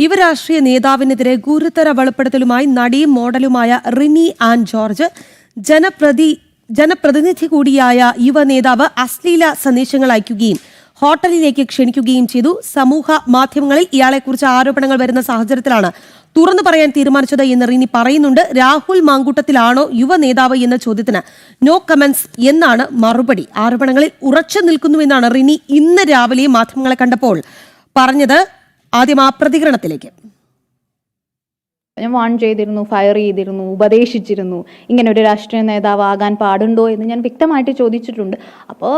യുവരാഷ്ട്രീയ നേതാവിനെതിരെ ഗുരുതര വെളിപ്പെടുത്തലുമായി നടിയും മോഡലുമായ Rini an George ജനപ്രതിനിധി കൂടിയായ യുവ നേതാവ് അശ്ലീല സന്ദേശങ്ങൾ അയക്കുകയും ഹോട്ടലിലേക്ക് ക്ഷണിക്കുകയും ചെയ്തു. സമൂഹ മാധ്യമങ്ങളിൽ ഇയാളെക്കുറിച്ച് ആരോപണങ്ങൾ വരുന്ന സാഹചര്യത്തിലാണ് തുറന്നു പറയാൻ തീരുമാനിച്ചത് എന്ന് റിനി പറയുന്നുണ്ട്. രാഹുൽ മാങ്കൂട്ടത്തിലാണോ യുവ നേതാവ് എന്ന ചോദ്യത്തിന് നോ കമന്റ്സ് എന്നാണ് മറുപടി. ആരോപണങ്ങളിൽ ഉറച്ചു നിൽക്കുന്നുവെന്നാണ് റിനി ഇന്ന് രാവിലെ മാധ്യമങ്ങളെ കണ്ടപ്പോൾ പറഞ്ഞത്. ആദ്യം ആ പ്രതികരണത്തിലേക്ക്. ഞാൻ വാൺ ചെയ്തിരുന്നു, ഫയർ ചെയ്തിരുന്നു, ഉപദേശിച്ചിരുന്നു. ഇങ്ങനെ ഒരു രാഷ്ട്രീയ നേതാവ് ആകാൻ പാടുണ്ടോ എന്ന് ഞാൻ വ്യക്തമായിട്ട് ചോദിച്ചിട്ടുണ്ട്. അപ്പോൾ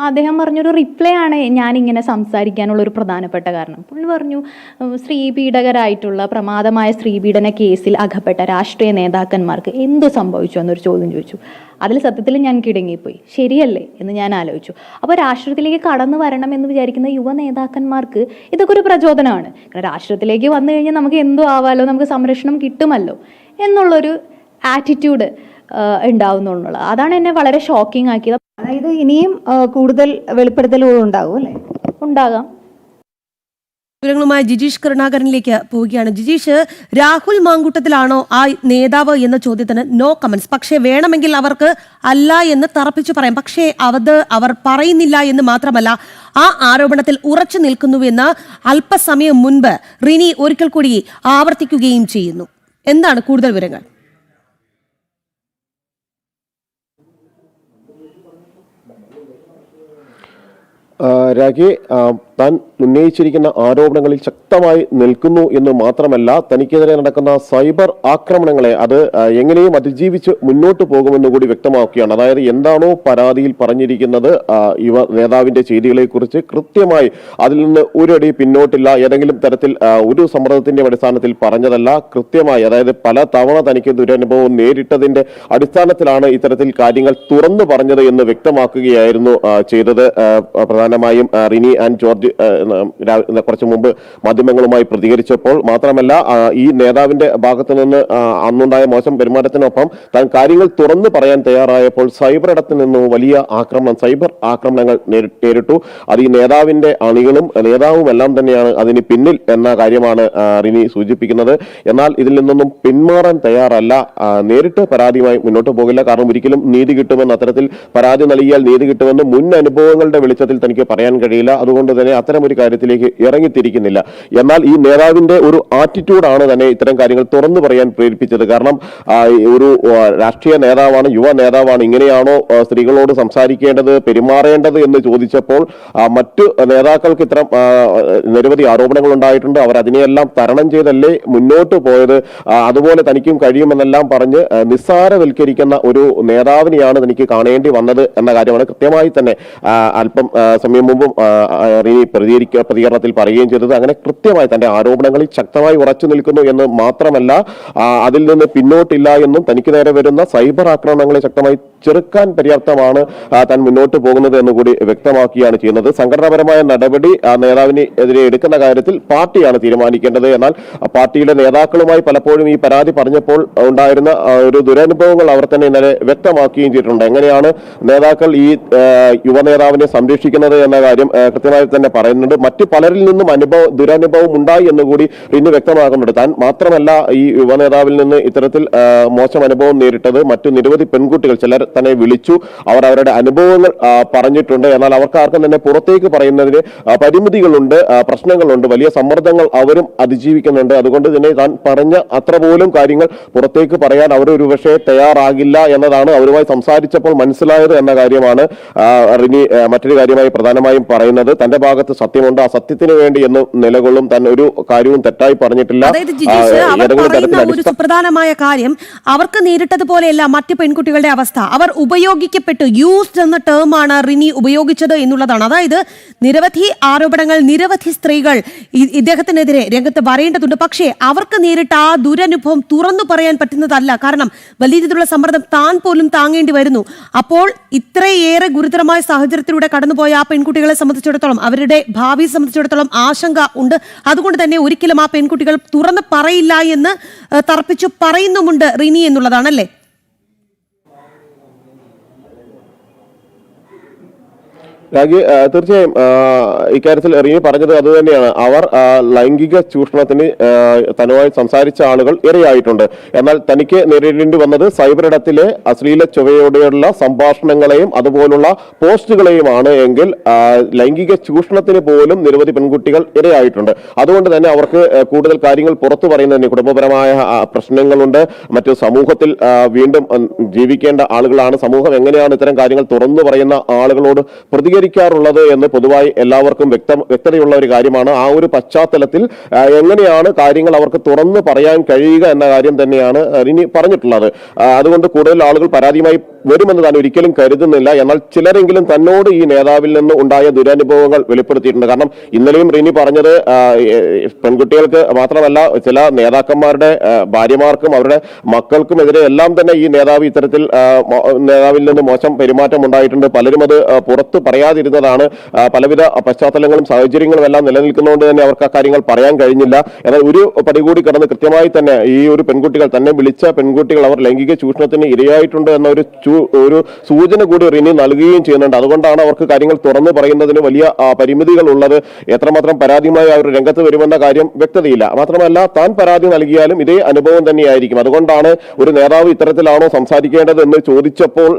അദ്ദേഹം പറഞ്ഞൊരു റിപ്ലൈ ആണ് ഞാനിങ്ങനെ സംസാരിക്കാനുള്ള ഒരു പ്രധാനപ്പെട്ട കാരണം. പുള്ളി പറഞ്ഞു, സ്ത്രീപീഡകരായിട്ടുള്ള പ്രമാദമായ സ്ത്രീപീഡന കേസിൽ അകപ്പെട്ട രാഷ്ട്രീയ നേതാക്കന്മാർക്ക് എന്ത് സംഭവിച്ചു എന്നൊരു ചോദ്യം ചോദിച്ചു. അതിൽ സത്യത്തിൽ ഞാൻ കിടങ്ങിപ്പോയി. ശരിയല്ലേ എന്ന് ഞാൻ ആലോചിച്ചു. അപ്പോൾ രാഷ്ട്രീയത്തിലേക്ക് കടന്നു വരണം എന്ന് വിചാരിക്കുന്ന യുവ നേതാക്കന്മാർക്ക് ഇതൊക്കെ ഒരു പ്രചോദനമാണ്. കാരണം രാഷ്ട്രീയത്തിലേക്ക് വന്നു കഴിഞ്ഞാൽ നമുക്ക് എന്തോ ആവാലോ, നമുക്ക് സംരക്ഷണം കിട്ടുമല്ലോ എന്നുള്ളൊരു ആറ്റിറ്റ്യൂഡ് ഉണ്ടാവുന്നുള്ളത്. അതാണ് എന്നെ വളരെ ഷോക്കിംഗ് ആക്കിയത്. അതായത് ഇനിയും കൂടുതൽ വെളിപ്പെടുത്തലുകൾ ഉണ്ടാകും അല്ലേ? ഉണ്ടാകാം. വിവരങ്ങളുമായി ജിജീഷ് കരുണാകരനിലേക്ക് പോവുകയാണ്. ജിജീഷ്, രാഹുൽ മാങ്കൂട്ടത്തിലാണോ ആ നേതാവ് എന്ന ചോദ്യത്തിന് നോ കമന്റ്സ്. പക്ഷേ വേണമെങ്കിൽ അവർക്ക് അല്ല എന്ന് തറപ്പിച്ചു പറയാം. പക്ഷേ അവർ പറയുന്നില്ല എന്ന് മാത്രമല്ല, ആ ആരോപണത്തിൽ ഉറച്ചു നിൽക്കുന്നുവെന്ന് അല്പസമയം മുൻപ് റിനി ഒരിക്കൽ കൂടി ആവർത്തിക്കുകയും ചെയ്യുന്നു. എന്താണ് കൂടുതൽ വിവരങ്ങൾ? രാഖി, താൻ ഉന്നയിച്ചിരിക്കുന്ന ആരോപണങ്ങളിൽ ശക്തമായി നിൽക്കുന്നു എന്ന് മാത്രമല്ല, തനിക്കെതിരെ നടക്കുന്ന സൈബർ ആക്രമണങ്ങളെ അത് എങ്ങനെയും അതിജീവിച്ച് മുന്നോട്ട് പോകുമെന്ന് കൂടി വ്യക്തമാക്കുകയാണ്. അതായത് എന്താണോ പരാതിയിൽ പറഞ്ഞിരിക്കുന്നത്, യുവ നേതാവിന്റെ ചെയ്തികളെ കുറിച്ച് കൃത്യമായി അതിൽ നിന്ന് ഒരടി പിന്നോട്ടില്ല, ഏതെങ്കിലും തരത്തിൽ ഒരു സമ്മർദ്ദത്തിന്റെ അടിസ്ഥാനത്തിൽ പറഞ്ഞതല്ല. കൃത്യമായി, അതായത് പല തവണ തനിക്ക് ദുരനുഭവം നേരിട്ടതിന്റെ അടിസ്ഥാനത്തിലാണ് ഇത്തരത്തിൽ കാര്യങ്ങൾ തുറന്നു പറഞ്ഞത് എന്ന് വ്യക്തമാക്കുകയായിരുന്നു ചെയ്തത്. പ്രധാനമായും റിനി ആൻ ജോർജ് കുറച്ചു മുമ്പ് മാധ്യമങ്ങളുമായി പ്രതികരിച്ചപ്പോൾ മാത്രമല്ല, ഈ നേതാവിന്റെ ഭാഗത്തു നിന്ന് അന്നുണ്ടായ മോശം പെരുമാറ്റത്തിനൊപ്പം താൻ കാര്യങ്ങൾ തുറന്നു പറയാൻ തയ്യാറായപ്പോൾ സൈബർ ഇടത്തിൽ നിന്നും വലിയ സൈബർ ആക്രമണങ്ങൾ നേരിട്ടു. അത് ഈ നേതാവിന്റെ അണികളും നേതാവും എല്ലാം തന്നെയാണ് അതിന് പിന്നിൽ എന്ന കാര്യമാണ് റിനി സൂചിപ്പിക്കുന്നത്. എന്നാൽ ഇതിൽ നിന്നൊന്നും പിന്മാറാൻ തയ്യാറല്ല. നേരിട്ട് പരാതിയുമായി മുന്നോട്ട് പോകില്ല. കാരണം ഒരിക്കലും നീതി കിട്ടുമെന്ന്, അത്തരത്തിൽ പരാതി നൽകിയാൽ നീതി കിട്ടുമെന്ന് മുൻ അനുഭവങ്ങളുടെ വെളിച്ചത്തിൽ തനിക്ക് പറയാൻ കഴിയില്ല. അതുകൊണ്ട് തന്നെ അത്തരം ഒരു കാര്യത്തിലേക്ക് ഇറങ്ങിത്തിരിക്കുന്നില്ല. എന്നാൽ ഈ നേതാവിന്റെ ഒരു ആറ്റിറ്റ്യൂഡാണ് തന്നെ ഇത്തരം കാര്യങ്ങൾ തുറന്നു പറയാൻ പ്രേരിപ്പിച്ചത്. കാരണം ഒരു രാഷ്ട്രീയ നേതാവാണ്, യുവ നേതാവാണ്, ഇങ്ങനെയാണോ സ്ത്രീകളോട് സംസാരിക്കേണ്ടത്, പെരുമാറേണ്ടത് എന്ന് ചോദിച്ചപ്പോൾ മറ്റു നേതാക്കൾക്ക് ഇത്തരം നിരവധി ആരോപണങ്ങൾ ഉണ്ടായിട്ടുണ്ട്. അവർ അതിനെയെല്ലാം തരണം ചെയ്തല്ലേ മുന്നോട്ട് പോയത്. അതുപോലെ തനിക്കും കഴിയുമെന്നെല്ലാം പറഞ്ഞ് നിസ്സാരവൽക്കരിക്കുന്ന ഒരു നേതാവിനെയാണ് തനിക്ക് കാണേണ്ടി വന്നത് എന്ന കാര്യമാണ് കൃത്യമായി തന്നെ അല്പം സമയം മുമ്പും റിനി പ്രതികരണത്തിൽ പറയുകയും ചെയ്തത്. അങ്ങനെ കൃത്യമായി തന്റെ ആരോപണങ്ങളിൽ ശക്തമായി ഉറച്ചു നിൽക്കുന്നു എന്ന് മാത്രമല്ല, അതിൽ നിന്ന് പിന്നോട്ടില്ല എന്നും തനിക്ക് നേരെ വരുന്ന സൈബർ ആക്രമണങ്ങളെ ശക്തമായി ചെറുക്കാൻ പര്യാപ്തമാണ് താൻ മുന്നോട്ട് പോകുന്നത് എന്നുകൂടി വ്യക്തമാക്കുകയാണ് ചെയ്യുന്നത്. സംഘടനാപരമായ നടപടി നേതാവിന് എതിരെ എടുക്കുന്ന കാര്യത്തിൽ പാർട്ടിയാണ് തീരുമാനിക്കേണ്ടത്. എന്നാൽ പാർട്ടിയുടെ നേതാക്കളുമായി പലപ്പോഴും ഈ പരാതി പറഞ്ഞപ്പോൾ ഉണ്ടായിരുന്ന ഒരു ദുരനുഭവങ്ങൾ അവർ തന്നെ ഇന്നലെ വ്യക്തമാക്കുകയും ചെയ്തിട്ടുണ്ട്. എങ്ങനെയാണ് നേതാക്കൾ ഈ യുവ നേതാവിനെ സംരക്ഷിക്കുന്നത് എന്ന കാര്യം കൃത്യമായി തന്നെ പറയുന്നുണ്ട്. മറ്റു പലരിൽ നിന്നും ദുരനുഭവം ഉണ്ടായി എന്നുകൂടി റിനി വ്യക്തമാക്കുന്നുണ്ട്. താൻ മാത്രമല്ല ഈ യുവ നേതാവിൽ നിന്ന് ഇത്തരത്തിൽ മോശം അനുഭവം നേരിട്ടത് മറ്റു നിരവധി പെൺകുട്ടികൾ ചിലർ തന്നെ വിളിച്ചു. അവർ അവരുടെ അനുഭവങ്ങൾ പറഞ്ഞിട്ടുണ്ട്. എന്നാൽ അവർക്ക് ആർക്കും തന്നെ പുറത്തേക്ക് പറയുന്നതിന് പരിമിതികളുണ്ട്, പ്രശ്നങ്ങളുണ്ട്, വലിയ സമ്മർദ്ദങ്ങൾ അവരും അതിജീവിക്കുന്നുണ്ട്. അതുകൊണ്ട് തന്നെ താൻ പറഞ്ഞ അത്ര പോലും കാര്യങ്ങൾ പുറത്തേക്ക് പറയാൻ അവർ ഒരുപക്ഷെ തയ്യാറാകില്ല എന്നതാണ് അവരുമായി സംസാരിച്ചപ്പോൾ മനസ്സിലായത് എന്ന കാര്യമാണ് റിനി മറ്റൊരു കാര്യമായി പ്രധാനമായും പറയുന്നത്. തന്റെ ഭാഗത്ത് സത്യമുണ്ട്, ആ സത്യത്തിന് വേണ്ടി എന്ന് നിലകൊള്ളും, താൻ ഒരു കാര്യവും തെറ്റായി പറഞ്ഞിട്ടില്ല. ഒരു സുപ്രധാനമായ കാര്യം, അവർക്ക് നേരിട്ടതുപോലെയല്ല മറ്റു പെൺകുട്ടികളുടെ അവസ്ഥ. അവർ ഉപയോഗിക്കപ്പെട്ടു, യൂസ്ഡ് എന്ന ടേമാണ് റിനി ഉപയോഗിച്ചത് എന്നുള്ളതാണ്. അതായത് നിരവധി ആരോപണങ്ങൾ, നിരവധി സ്ത്രീകൾ ഇദ്ദേഹത്തിനെതിരെ രംഗത്ത് വരേണ്ടതുണ്ട്. പക്ഷേ അവർക്ക് നേരിട്ട ആ ദുരനുഭവം തുറന്നു പറയാൻ പറ്റുന്നതല്ല. കാരണം വലിയ രീതിയിലുള്ള സമ്മർദ്ദം താൻ പോലും താങ്ങേണ്ടി വരുന്നു. അപ്പോൾ ഇത്രയേറെ ഗുരുതരമായ സാഹചര്യത്തിലൂടെ കടന്നുപോയ ആ പെൺകുട്ടികളെ സംബന്ധിച്ചിടത്തോളം, അവരുടെ ഭാവിയെ സംബന്ധിച്ചിടത്തോളം ആശങ്ക ഉണ്ട്. അതുകൊണ്ട് തന്നെ ഒരിക്കലും ആ പെൺകുട്ടികൾ തുറന്ന് പറയില്ല എന്ന് തർപ്പിച്ചു പറയുന്നുമുണ്ട് റിനി എന്നുള്ളതാണല്ലേ? രാജി, തീർച്ചയായും ഇക്കാര്യത്തിൽ റിനി പറഞ്ഞത് അത് തന്നെയാണ്. അവർ ലൈംഗിക ചൂഷണത്തിന് തനുവായി സംസാരിച്ച ആളുകൾ ഇരയായിട്ടുണ്ട്. എന്നാൽ തനിക്ക് നേരിടേണ്ടി വന്നത് സൈബർ ഇടത്തിലെ അശ്ലീല ചുവയോടെയുള്ള സംഭാഷണങ്ങളെയും അതുപോലുള്ള പോസ്റ്റുകളെയുമാണ് എങ്കിൽ ലൈംഗിക ചൂഷണത്തിന് പോലും നിരവധി പെൺകുട്ടികൾ ഇരയായിട്ടുണ്ട്. അതുകൊണ്ട് തന്നെ അവർക്ക് കൂടുതൽ കാര്യങ്ങൾ പുറത്തു പറയുന്നതിന് കുടുംബപരമായ പ്രശ്നങ്ങളുണ്ട്. മറ്റു സമൂഹത്തിൽ വീണ്ടും ജീവിക്കേണ്ട ആളുകളാണ്. സമൂഹം എങ്ങനെയാണ് ഇത്തരം കാര്യങ്ങൾ തുറന്നു പറയുന്ന ആളുകളോട് പ്രതികരിക്കാറുള്ളത് എന്ന് പൊതുവായി എല്ലാവർക്കും വ്യക്തതയുള്ള ഒരു കാര്യമാണ്. ആ ഒരു പശ്ചാത്തലത്തിൽ എങ്ങനെയാണ് കാര്യങ്ങൾ അവർക്ക് തുറന്നു പറയാൻ കഴിയുക എന്ന കാര്യം തന്നെയാണ് റിനി പറഞ്ഞിട്ടുള്ളത്. അതുകൊണ്ട് കൂടുതൽ ആളുകൾ പരാതിയുമായി വരുമെന്ന് താൻ ഒരിക്കലും കരുതുന്നില്ല. എന്നാൽ ചിലരെങ്കിലും തന്നോട് ഈ നേതാവിൽ നിന്ന് ഉണ്ടായ ദുരനുഭവങ്ങൾ വെളിപ്പെടുത്തിയിട്ടുണ്ട്. കാരണം ഇന്നലെയും റിനി പറഞ്ഞത് പെൺകുട്ടികൾക്ക് മാത്രമല്ല ചില നേതാക്കന്മാരുടെ ഭാര്യമാർക്കും അവരുടെ മക്കൾക്കുമെതിരെ എല്ലാം തന്നെ ഈ നേതാവ് ഇത്തരത്തിൽ നേതാവിൽ നിന്ന് മോശം പെരുമാറ്റം ഉണ്ടായിട്ടുണ്ട്. പലരും അത് പുറത്ത് പറയാതിരുന്നതാണ്. പലവിധ പശ്ചാത്തലങ്ങളും സാഹചര്യങ്ങളും എല്ലാം നിലനിൽക്കുന്നതുകൊണ്ട് തന്നെ അവർക്ക് ആ കാര്യങ്ങൾ പറയാൻ കഴിഞ്ഞില്ല. എന്നാൽ ഒരു പടി കൂടി കടന്ന് കൃത്യമായി തന്നെ ഈ ഒരു പെൺകുട്ടികൾ തന്നെ വിളിച്ച പെൺകുട്ടികൾ അവർ ലൈംഗിക ചൂഷണത്തിന് ഇരയായിട്ടുണ്ട് എന്ന ഒരു സൂചന കൂടി റിനി നൽകുകയും ചെയ്യുന്നുണ്ട്. അതുകൊണ്ടാണ് അവർക്ക് കാര്യങ്ങൾ തുറന്നു പറയുന്നതിന് വലിയ പരിമിതികൾ ഉള്ളത്. എത്രമാത്രം പരാതിയുമായി അവർ രംഗത്ത് വരുമെന്ന കാര്യം വ്യക്തതയില്ല. മാത്രമല്ല താൻ പരാതി നൽകിയാലും ഇതേ അനുഭവം തന്നെയായിരിക്കും. അതുകൊണ്ടാണ് ഒരു നേതാവ് ഇത്തരത്തിലാണോ സംസാരിക്കേണ്ടത് എന്ന് ചോദിച്ചപ്പോൾ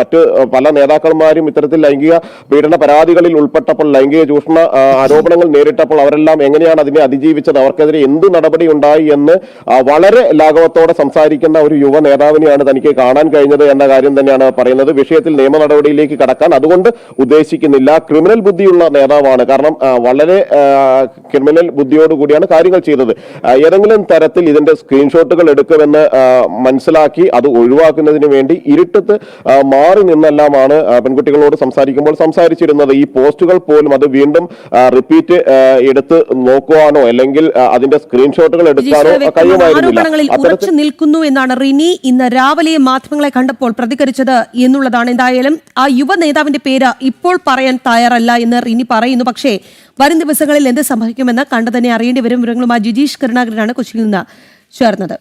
മറ്റ് പല നേതാക്കന്മാരും ഇത്തരത്തിൽ ലൈംഗിക പീഡന പരാതികളിൽ ഉൾപ്പെട്ടപ്പോൾ ലൈംഗിക ചൂഷണ ആരോപണങ്ങൾ നേരിട്ടപ്പോൾ അവരെല്ലാം എങ്ങനെയാണ് അതിനെ അതിജീവിച്ചത്, അവർക്കെതിരെ എന്ത് നടപടി ഉണ്ടായി എന്ന് വളരെ ലാഘവത്തോടെ സംസാരിക്കുന്ന ഒരു യുവ നേതാവിനെയാണ് തനിക്ക് കാണാൻ കഴിഞ്ഞത് എന്ന കാര്യം തന്നെയാണ് പറയുന്നത്. വിഷയത്തിൽ നിയമ നടപടിയിലേക്ക് കടക്കാൻ അതുകൊണ്ട് ഉദ്ദേശിക്കുന്നില്ല. ക്രിമിനൽ ബുദ്ധിയുള്ള നേതാവാണ്. കാരണം വളരെ ക്രിമിനൽ ബുദ്ധിയോടുകൂടിയാണ് കാര്യങ്ങൾ ചെയ്തത്. ഏതെങ്കിലും തരത്തിൽ ഇതിന്റെ സ്ക്രീൻഷോട്ടുകൾ എടുക്കുമെന്ന് മനസ്സിലാക്കി അത് ഒഴിവാക്കുന്നതിന് വേണ്ടി ഇരുട്ടത്ത് മാറി നിന്നെല്ലാമാണ് പെൺകുട്ടികളോട് സംസാരിക്കുമ്പോൾ സംസാരിച്ചിരുന്നത്. ഈ പോസ്റ്റുകൾ പോലും അത് വീണ്ടും റിപ്പീറ്റ് എടുത്ത് നോക്കുവാനോ അല്ലെങ്കിൽ അതിന്റെ സ്ക്രീൻഷോട്ടുകൾ എടുക്കാനോ കഴിയുമായിരുന്നില്ല. ഉറച്ചു നിൽക്കുന്നു എന്നാണ് റിനി ഇന്ന് രാവിലെ മാധ്യമങ്ങളെ കണ്ടപ്പോൾ പ്രതികരിച്ചത് എന്നുള്ളതാണ്. എന്തായാലും ആ യുവ നേതാവിന്റെ പേര് ഇപ്പോൾ പറയാൻ തയ്യാറല്ല എന്ന് റിനി പറയുന്നു. പക്ഷേ വരും ദിവസങ്ങളിൽ എന്ത് സംഭവിക്കുമെന്ന് കണ്ടു തന്നെ അറിയേണ്ടി വരും. വിവരങ്ങളുമായി ജിജീഷ് കരുണാകരനാണ് കൊച്ചിയിൽ നിന്ന് ചേർന്നത്.